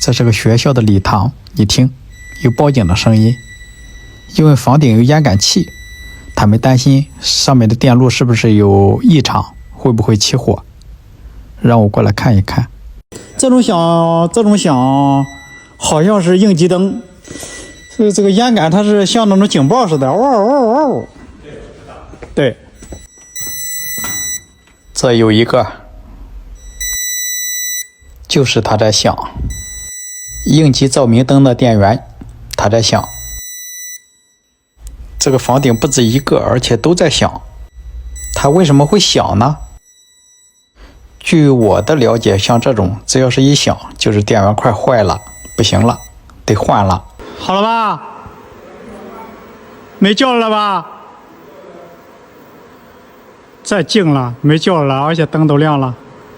这是个学校的礼堂，你听，有报警的声音。因为房顶有烟感器，他们担心上面的电路是不是有异常，会不会起火，让我过来看一看。这种响好像是应急灯，所以这个烟感它是像那种警报似的，嗷嗷嗷。对，这有一个，就是它在响，应急照明灯的电源，它在响。这个房顶不止一个，而且都在响。它为什么会响呢？据我的了解，像这种只要是一响，就是电源块坏了，不行了，得换了。好了吧？没叫了吧？再静了，没叫了，而且灯都亮了。